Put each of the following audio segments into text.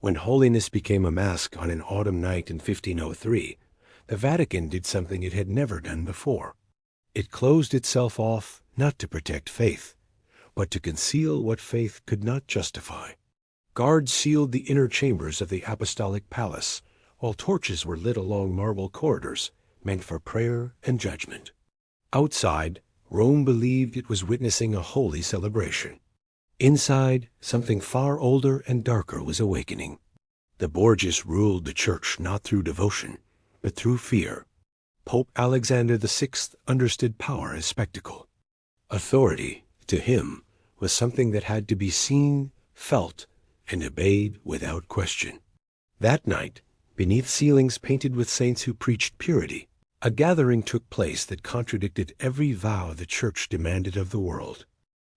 When holiness became a mask on an autumn night in 1503, the Vatican did something it had never done before. It closed itself off not to protect faith, but to conceal what faith could not justify. Guards sealed the inner chambers of the apostolic palace, while torches were lit along marble corridors meant for prayer and judgment. Outside, Rome believed it was witnessing a holy celebration. Inside, something far older and darker was awakening. The Borgias ruled the church not through devotion, but through fear. Pope Alexander VI understood power as spectacle. Authority, to him, was something that had to be seen, felt, and obeyed without question. That night, beneath ceilings painted with saints who preached purity, a gathering took place that contradicted every vow the church demanded of the world.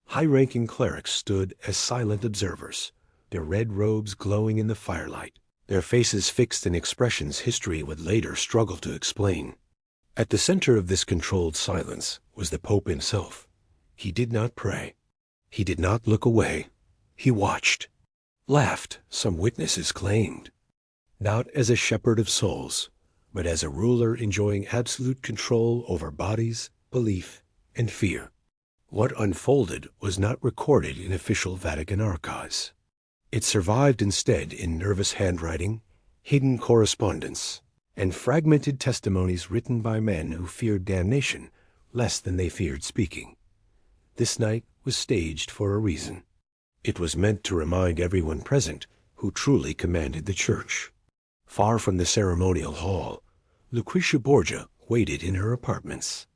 High-ranking clerics stood as silent observers, their red robes glowing in the firelight, their faces fixed in expressions history would later struggle to explain. At the center of this controlled silence was the Pope himself. He did not pray. He did not look away. He watched. Laughed, some witnesses claimed. Not as a shepherd of souls, but as a ruler enjoying absolute control over bodies, belief, and fear. What unfolded was not recorded in official Vatican archives. It survived instead in nervous handwriting, hidden correspondence, and fragmented testimonies written by men who feared damnation less than they feared speaking. This night was staged for a reason. It was meant to remind everyone present who truly commanded the church. Far from the ceremonial hall, Lucrezia Borgia waited in her apartments.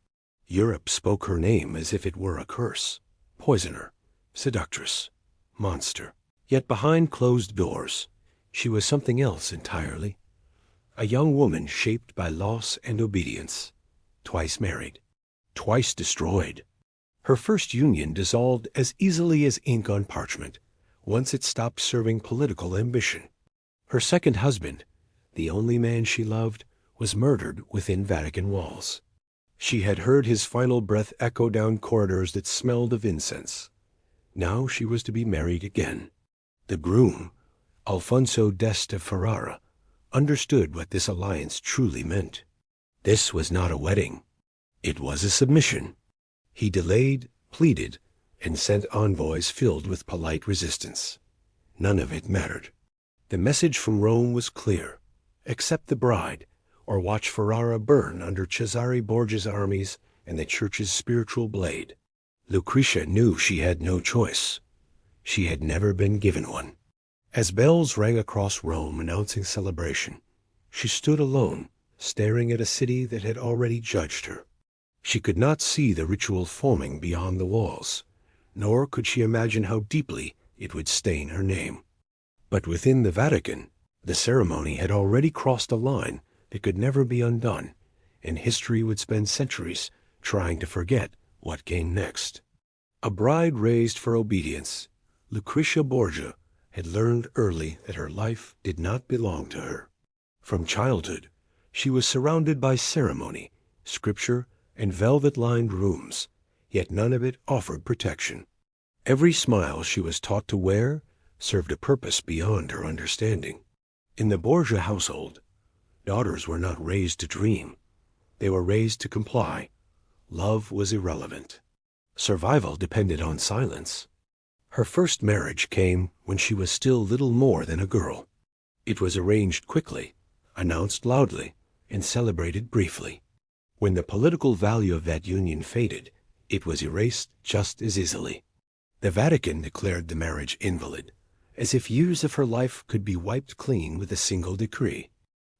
Europe spoke her name as if it were a curse: poisoner, seductress, monster. Yet behind closed doors, she was something else entirely. A young woman shaped by loss and obedience, twice married, twice destroyed. Her first union dissolved as easily as ink on parchment, once it stopped serving political ambition. Her second husband, the only man she loved, was murdered within Vatican walls. She had heard his final breath echo down corridors that smelled of incense. Now she was to be married again. The groom, Alfonso d'Este Ferrara, understood what this alliance truly meant. This was not a wedding. It was a submission. He delayed, pleaded, and sent envoys filled with polite resistance. None of it mattered. The message from Rome was clear: accept the bride, or watch Ferrara burn under Cesare Borgia's armies and the church's spiritual blade. Lucrezia knew she had no choice. She had never been given one. As bells rang across Rome announcing celebration, she stood alone, staring at a city that had already judged her. She could not see the ritual forming beyond the walls, nor could she imagine how deeply it would stain her name. But within the Vatican, the ceremony had already crossed a line that could never be undone, and history would spend centuries trying to forget what came next. A bride raised for obedience, Lucrezia Borgia had learned early that her life did not belong to her. From childhood, she was surrounded by ceremony, scripture, and velvet-lined rooms, yet none of it offered protection. Every smile she was taught to wear served a purpose beyond her understanding. In the Borgia household, daughters were not raised to dream. They were raised to comply. Love was irrelevant. Survival depended on silence. Her first marriage came when she was still little more than a girl. It was arranged quickly, announced loudly, and celebrated briefly. When the political value of that union faded, it was erased just as easily. The Vatican declared the marriage invalid, as if years of her life could be wiped clean with a single decree.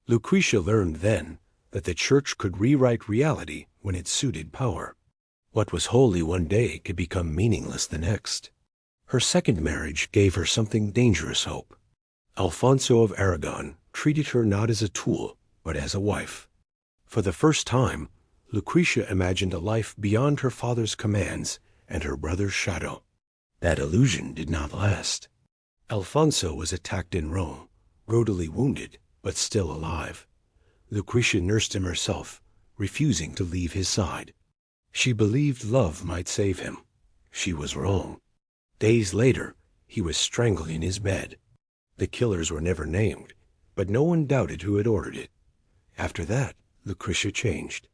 Lucrezia learned then that the church could rewrite reality when it suited power. What was holy one day could become meaningless the next. Her second marriage gave her something dangerous hope. Alfonso of Aragon treated her not as a tool, but as a wife. For the first time, Lucrezia imagined a life beyond her father's commands and her brother's shadow. That illusion did not last. Alfonso was attacked in Rome, brutally wounded, but still alive. Lucrezia nursed him herself, refusing to leave his side. She believed love might save him. She was wrong. Days later, he was strangled in his bed. The killers were never named, but no one doubted who had ordered it. After that, Lucrezia changed.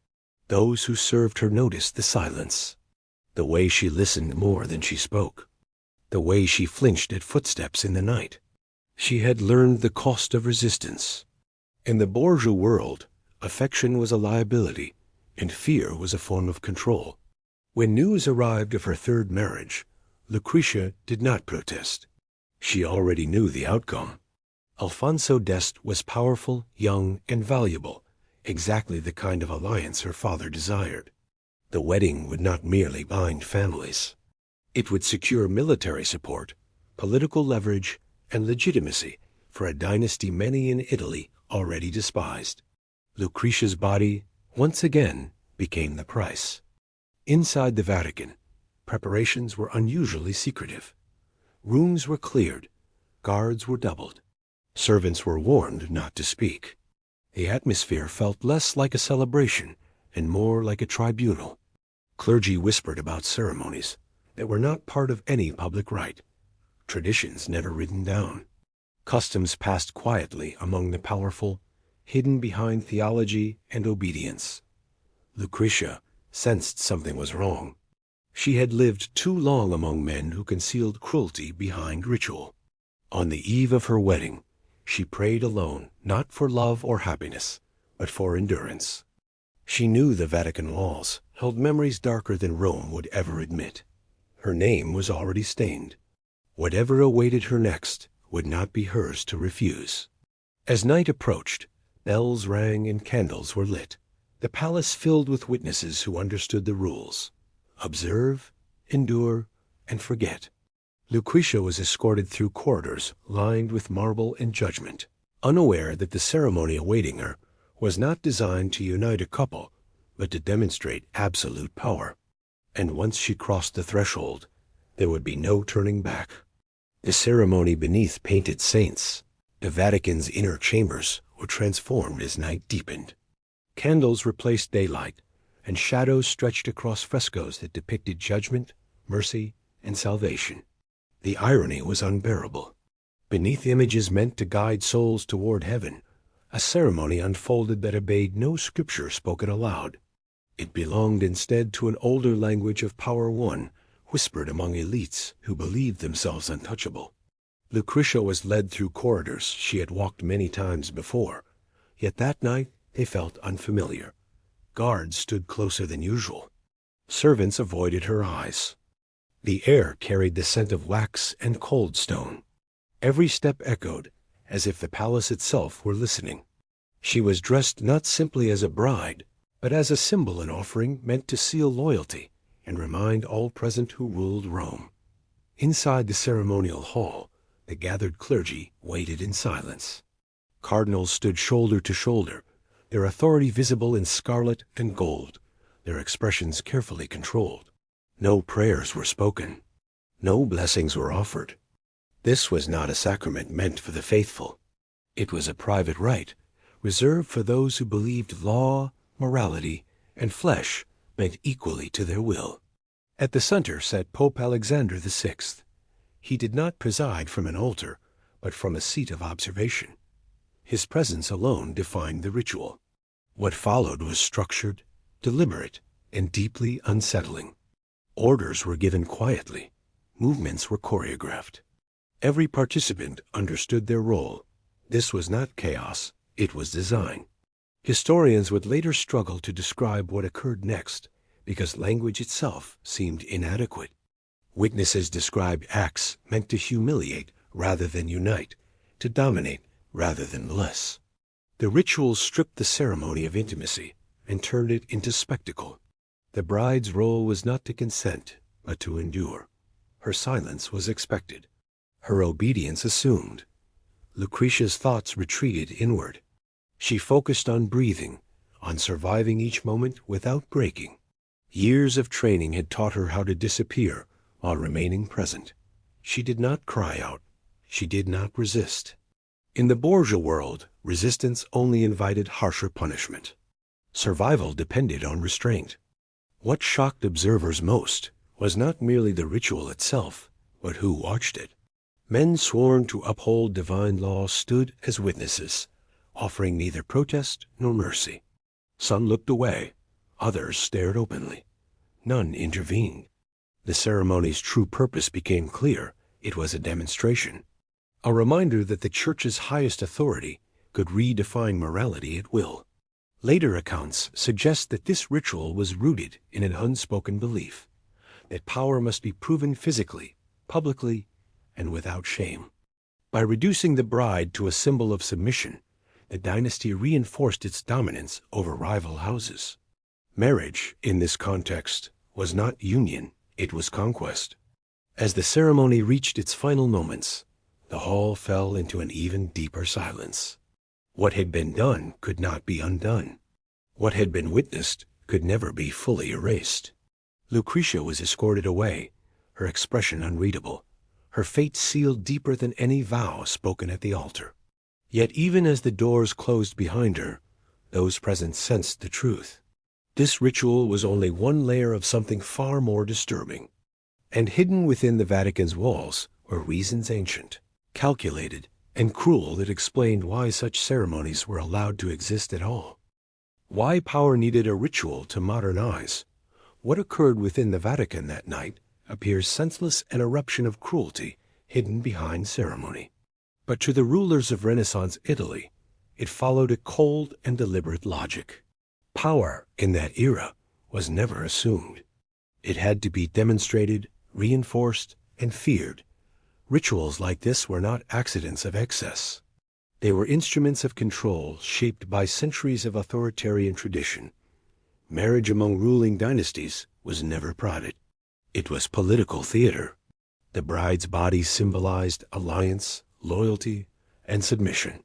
Those who served her noticed the silence, the way she listened more than she spoke, the way she flinched at footsteps in the night. She had learned the cost of resistance. In the Borgia world, affection was a liability, and fear was a form of control. When news arrived of her third marriage, Lucrezia did not protest. She already knew the outcome. Alfonso d'Este was powerful, young, and valuable, exactly the kind of alliance her father desired. The wedding would not merely bind families. It would secure military support, political leverage, and legitimacy for a dynasty many in Italy already despised. Lucrezia's body, once again, became the price. Inside the Vatican, preparations were unusually secretive. Rooms were cleared, guards were doubled. Servants were warned not to speak. The atmosphere felt less like a celebration and more like a tribunal. Clergy whispered about ceremonies that were not part of any public rite, traditions never written down. Customs passed quietly among the powerful, hidden behind theology and obedience. Lucrezia sensed something was wrong. She had lived too long among men who concealed cruelty behind ritual. On the eve of her wedding, she prayed alone, not for love or happiness, but for endurance. She knew the Vatican walls held memories darker than Rome would ever admit. Her name was already stained. Whatever awaited her next would not be hers to refuse. As night approached, bells rang and candles were lit. The palace filled with witnesses who understood the rules. Observe, endure, and forget. Lucrezia was escorted through corridors lined with marble and judgment, unaware that the ceremony awaiting her was not designed to unite a couple, but to demonstrate absolute power. And once she crossed the threshold, there would be no turning back. The ceremony beneath painted saints, the Vatican's inner chambers, were transformed as night deepened. Candles replaced daylight, and shadows stretched across frescoes that depicted judgment, mercy, and salvation. The irony was unbearable. Beneath images meant to guide souls toward heaven, a ceremony unfolded that obeyed no scripture spoken aloud. It belonged instead to an older language of power won, whispered among elites who believed themselves untouchable. Lucrezia was led through corridors she had walked many times before, yet that night they felt unfamiliar. Guards stood closer than usual. Servants avoided her eyes. The air carried the scent of wax and cold stone. Every step echoed, as if the palace itself were listening. She was dressed not simply as a bride, but as a symbol and offering meant to seal loyalty and remind all present who ruled Rome. Inside the ceremonial hall, the gathered clergy waited in silence. Cardinals stood shoulder to shoulder, their authority visible in scarlet and gold, their expressions carefully controlled. No prayers were spoken. No blessings were offered. This was not a sacrament meant for the faithful. It was a private rite, reserved for those who believed law, morality, and flesh meant equally to their will. At the center sat Pope Alexander VI. He did not preside from an altar, but from a seat of observation. His presence alone defined the ritual. What followed was structured, deliberate, and deeply unsettling. Orders were given quietly. Movements were choreographed. Every participant understood their role. This was not chaos, it was design. Historians would later struggle to describe what occurred next, because language itself seemed inadequate. Witnesses described acts meant to humiliate rather than unite, to dominate rather than bless. The rituals stripped the ceremony of intimacy and turned it into spectacle. The bride's role was not to consent, but to endure. Her silence was expected. Her obedience assumed. Lucrezia's thoughts retreated inward. She focused on breathing, on surviving each moment without breaking. Years of training had taught her how to disappear while remaining present. She did not cry out. She did not resist. In the Borgia world, resistance only invited harsher punishment. Survival depended on restraint. What shocked observers most was not merely the ritual itself, but who watched it. Men sworn to uphold divine law stood as witnesses, offering neither protest nor mercy. Some looked away, others stared openly. None intervened. The ceremony's true purpose became clear. It was a demonstration, a reminder that the Church's highest authority could redefine morality at will. Later accounts suggest that this ritual was rooted in an unspoken belief that power must be proven physically, publicly, and without shame. By reducing the bride to a symbol of submission, the dynasty reinforced its dominance over rival houses. Marriage, in this context, was not union, it was conquest. As the ceremony reached its final moments, the hall fell into an even deeper silence. What had been done could not be undone. What had been witnessed could never be fully erased. Lucrezia was escorted away, her expression unreadable, her fate sealed deeper than any vow spoken at the altar. Yet even as the doors closed behind her, those present sensed the truth. This ritual was only one layer of something far more disturbing. And hidden within the Vatican's walls were reasons ancient, calculated, and cruel that explained why such ceremonies were allowed to exist at all. Why power needed a ritual to modernize. What occurred within the Vatican that night appears senseless, an eruption of cruelty hidden behind ceremony. But to the rulers of Renaissance Italy, it followed a cold and deliberate logic. Power in that era was never assumed. It had to be demonstrated, reinforced, and feared. Rituals like this were not accidents of excess. They were instruments of control shaped by centuries of authoritarian tradition. Marriage among ruling dynasties was never private. It was political theater. The bride's body symbolized alliance, loyalty, and submission.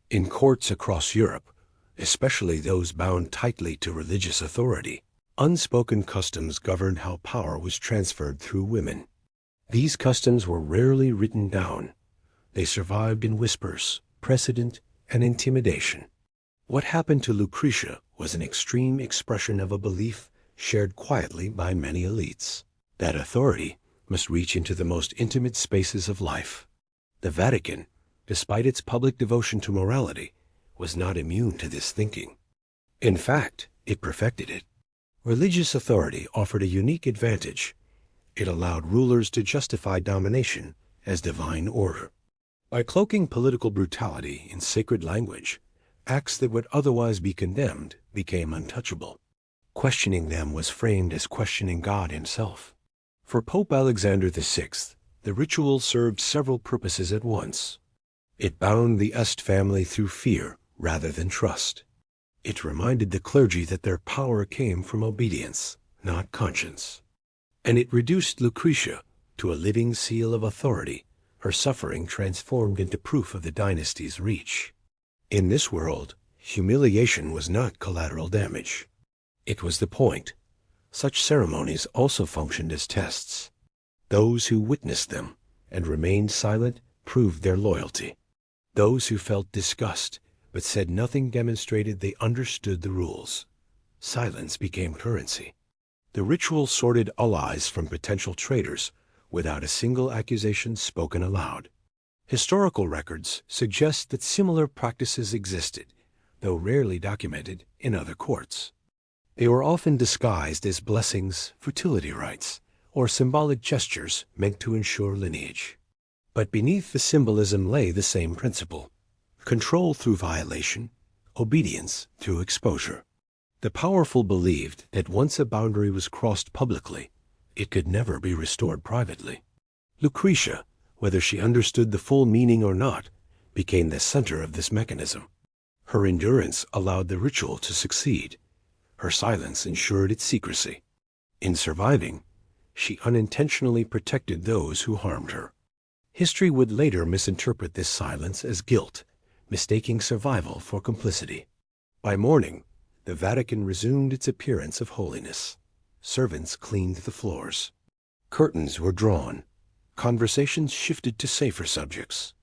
In courts across Europe, especially those bound tightly to religious authority, unspoken customs governed how power was transferred through women. These customs were rarely written down. They survived in whispers, precedent, and intimidation. What happened to Lucrezia was an extreme expression of a belief shared quietly by many elites, that authority must reach into the most intimate spaces of life. The Vatican, despite its public devotion to morality, was not immune to this thinking. In fact, it perfected it. Religious authority offered a unique advantage. It allowed rulers to justify domination as divine order. By cloaking political brutality in sacred language, acts that would otherwise be condemned became untouchable. Questioning them was framed as questioning God himself. For Pope Alexander VI, the ritual served several purposes at once. It bound the Est family through fear rather than trust. It reminded the clergy that their power came from obedience, not conscience. And it reduced Lucrezia to a living seal of authority, her suffering transformed into proof of the dynasty's reach. In this world, humiliation was not collateral damage. It was the point. Such ceremonies also functioned as tests. Those who witnessed them and remained silent proved their loyalty. Those who felt disgust but said nothing demonstrated they understood the rules. Silence became currency. The ritual sorted allies from potential traitors without a single accusation spoken aloud. Historical records suggest that similar practices existed, though rarely documented, in other courts. They were often disguised as blessings, fertility rites, or symbolic gestures meant to ensure lineage. But beneath the symbolism lay the same principle: control through violation, obedience through exposure. The powerful believed that once a boundary was crossed publicly, it could never be restored privately. Lucrezia, whether she understood the full meaning or not, became the center of this mechanism. Her endurance allowed the ritual to succeed. Her silence ensured its secrecy. In surviving, she unintentionally protected those who harmed her. History would later misinterpret this silence as guilt, mistaking survival for complicity. By morning, the Vatican resumed its appearance of holiness. Servants cleaned the floors. Curtains were drawn. Conversations shifted to safer subjects.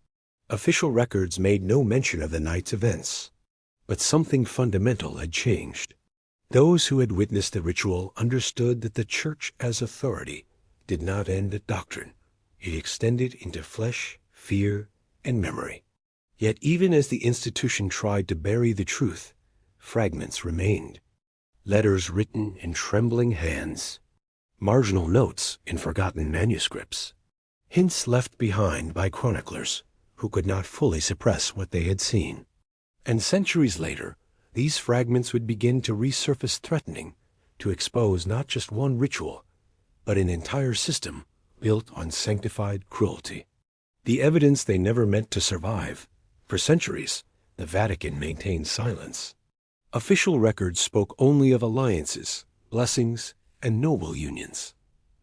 Official records made no mention of the night's events. But something fundamental had changed. Those who had witnessed the ritual understood that the Church as authority did not end at doctrine. it extended into flesh, fear, and memory. Yet even as the institution tried to bury the truth, fragments remained. Letters written in trembling hands, marginal notes in forgotten manuscripts, hints left behind by chroniclers who could not fully suppress what they had seen. And centuries later, these fragments would begin to resurface threatening to expose not just one ritual, but an entire system built on sanctified cruelty. The evidence they never meant to survive. For centuries, the Vatican maintained silence. Official records spoke only of alliances, blessings, and noble unions.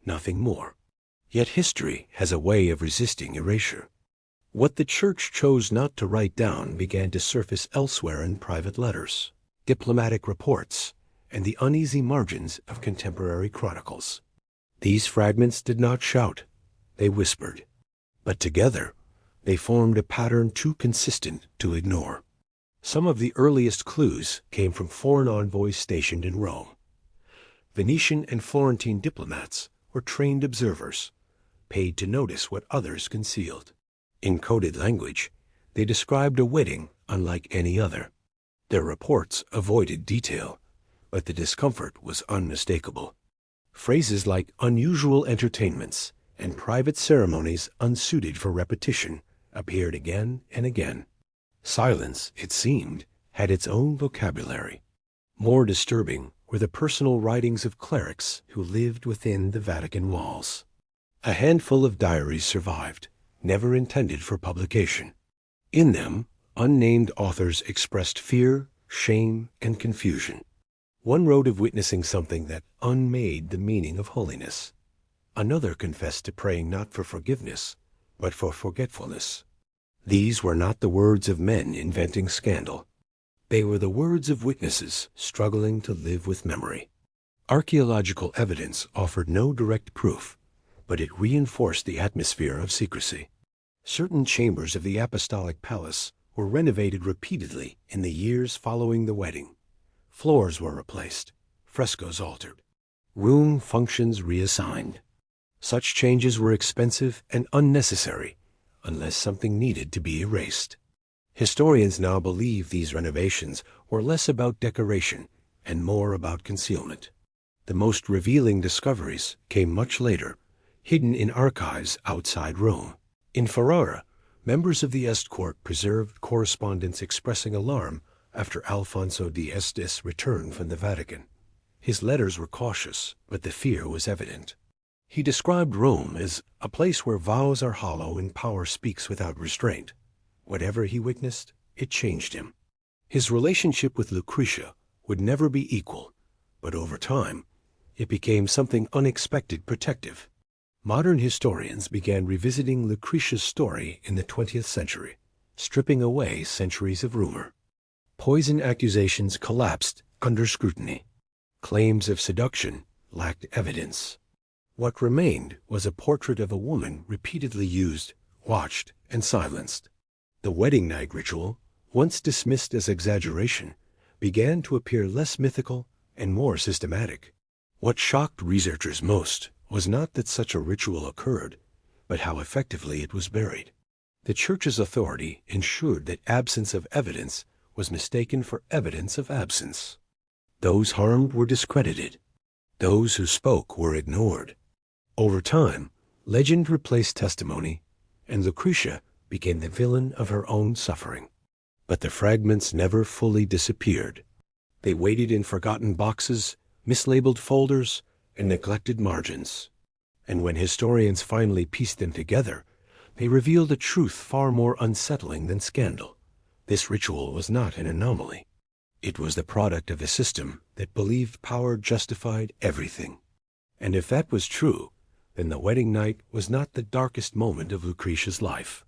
Nothing more. Yet history has a way of resisting erasure. What the Church chose not to write down began to surface elsewhere in private letters, diplomatic reports, and the uneasy margins of contemporary chronicles. These fragments did not shout, they whispered. But together, they formed a pattern too consistent to ignore. Some of the earliest clues came from foreign envoys stationed in Rome. Venetian and Florentine diplomats were trained observers, paid to notice what others concealed. In coded language, they described a wedding unlike any other. Their reports avoided detail, but the discomfort was unmistakable. Phrases like unusual entertainments and private ceremonies unsuited for repetition appeared again and again. Silence, it seemed, had its own vocabulary. More disturbing were the personal writings of clerics who lived within the Vatican walls. A handful of diaries survived, never intended for publication. In them, unnamed authors expressed fear, shame, and confusion. One wrote of witnessing something that unmade the meaning of holiness. Another confessed to praying not for forgiveness, but for forgetfulness. These were not the words of men inventing scandal. They were the words of witnesses struggling to live with memory. Archaeological evidence offered no direct proof, but it reinforced the atmosphere of secrecy. Certain chambers of the Apostolic Palace were renovated repeatedly in the years following the wedding. Floors were replaced, frescoes altered, room functions reassigned. Such changes were expensive and unnecessary unless something needed to be erased. Historians now believe these renovations were less about decoration and more about concealment. The most revealing discoveries came much later, hidden in archives outside Rome. In Ferrara, members of the Est Court preserved correspondence expressing alarm after Alfonso di Estes returned from the Vatican. His letters were cautious, but the fear was evident. He described Rome as a place where vows are hollow and power speaks without restraint. Whatever he witnessed, it changed him. His relationship with Lucrezia would never be equal, but over time, it became something unexpected protective. Modern historians began revisiting Lucrezia's story in the 20th century, stripping away centuries of rumor. Poison accusations collapsed under scrutiny. Claims of seduction lacked evidence. What remained was a portrait of a woman repeatedly used, watched, and silenced. The wedding night ritual, once dismissed as exaggeration, began to appear less mythical and more systematic. What shocked researchers most was not that such a ritual occurred, but how effectively it was buried. The Church's authority ensured that absence of evidence was mistaken for evidence of absence. Those harmed were discredited. Those who spoke were ignored. Over time, legend replaced testimony, and Lucrezia became the villain of her own suffering. But the fragments never fully disappeared. They waited in forgotten boxes, mislabeled folders, and neglected margins. And when historians finally pieced them together, they revealed a truth far more unsettling than scandal. This ritual was not an anomaly. It was the product of a system that believed power justified everything. And if that was true, then the wedding night was not the darkest moment of Lucrezia's life.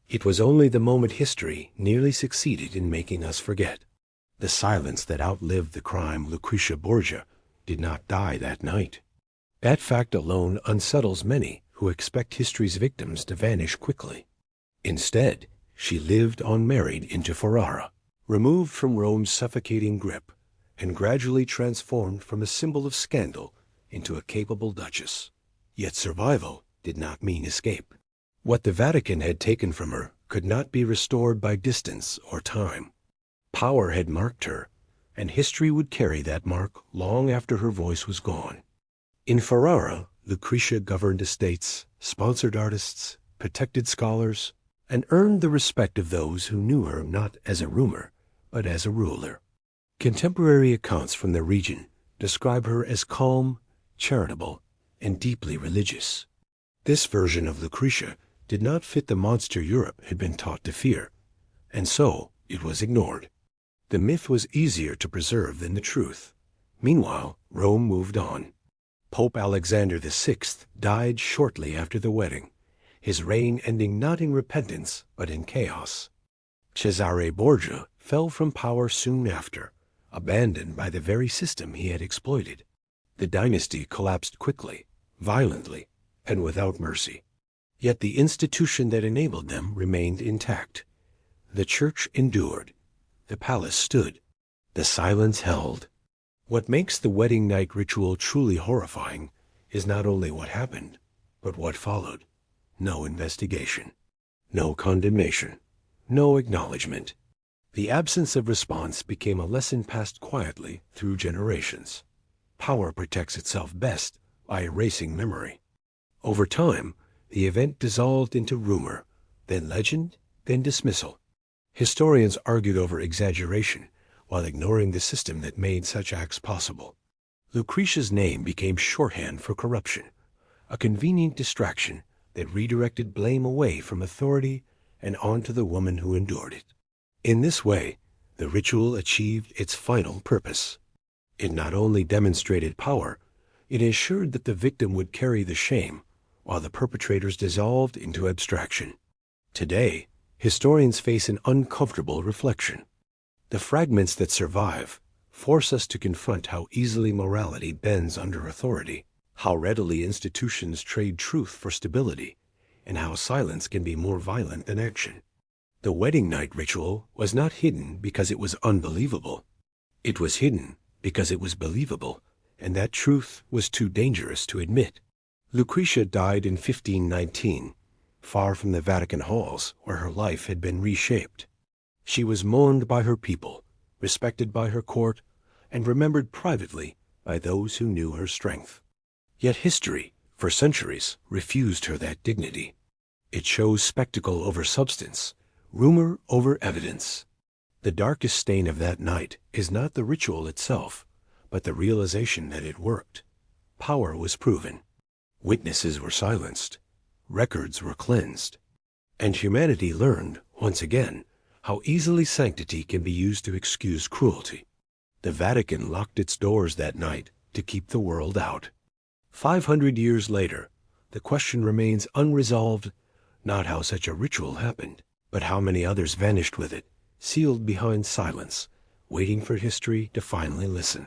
It was only the moment history nearly succeeded in making us forget. The silence that outlived the crime Lucrezia Borgia did not die that night. That fact alone unsettles many who expect history's victims to vanish quickly. Instead, she lived unmarried into Ferrara, removed from Rome's suffocating grip, and gradually transformed from a symbol of scandal into a capable duchess. Yet survival did not mean escape. What the Vatican had taken from her could not be restored by distance or time. Power had marked her, and history would carry that mark long after her voice was gone. In Ferrara, Lucrezia governed estates, sponsored artists, protected scholars, and earned the respect of those who knew her not as a ruler, but as a ruler. Contemporary accounts from the region describe her as calm, charitable, and deeply religious. This version of Lucrezia did not fit the monster Europe had been taught to fear, and so it was ignored. The myth was easier to preserve than the truth. Meanwhile, Rome moved on. Pope Alexander VI died shortly after the wedding, his reign ending not in repentance but in chaos. Cesare Borgia fell from power soon after, abandoned by the very system he had exploited. The dynasty collapsed quickly, violently, and without mercy. Yet the institution that enabled them remained intact. The church endured. The palace stood. The silence held. What makes the wedding night ritual truly horrifying is not only what happened, but what followed. No investigation. No condemnation. No acknowledgement. The absence of response became a lesson passed quietly through generations. Power protects itself best by erasing memory. Over time, the event dissolved into rumor, then legend, then dismissal. Historians argued over exaggeration while ignoring the system that made such acts possible. Lucrezia's name became shorthand for corruption, a convenient distraction that redirected blame away from authority and onto the woman who endured it. In this way, the ritual achieved its final purpose. It not only demonstrated power, it ensured that the victim would carry the shame, while the perpetrators dissolved into abstraction. Today, historians face an uncomfortable reflection. The fragments that survive force us to confront how easily morality bends under authority, how readily institutions trade truth for stability, and how silence can be more violent than action. The wedding night ritual was not hidden because it was unbelievable. It was hidden because it was believable, and that truth was too dangerous to admit. Lucrezia died in 1519, far from the Vatican halls where her life had been reshaped. She was mourned by her people, respected by her court, and remembered privately by those who knew her strength. Yet history, for centuries, refused her that dignity. It chose spectacle over substance, rumor over evidence. The darkest stain of that night is not the ritual itself, but the realization that it worked. Power was proven. Witnesses were silenced. Records were cleansed. And humanity learned, once again, how easily sanctity can be used to excuse cruelty. The Vatican locked its doors that night to keep the world out. 500 years later, the question remains unresolved, not how such a ritual happened, but how many others vanished with it, sealed behind silence, waiting for history to finally listen.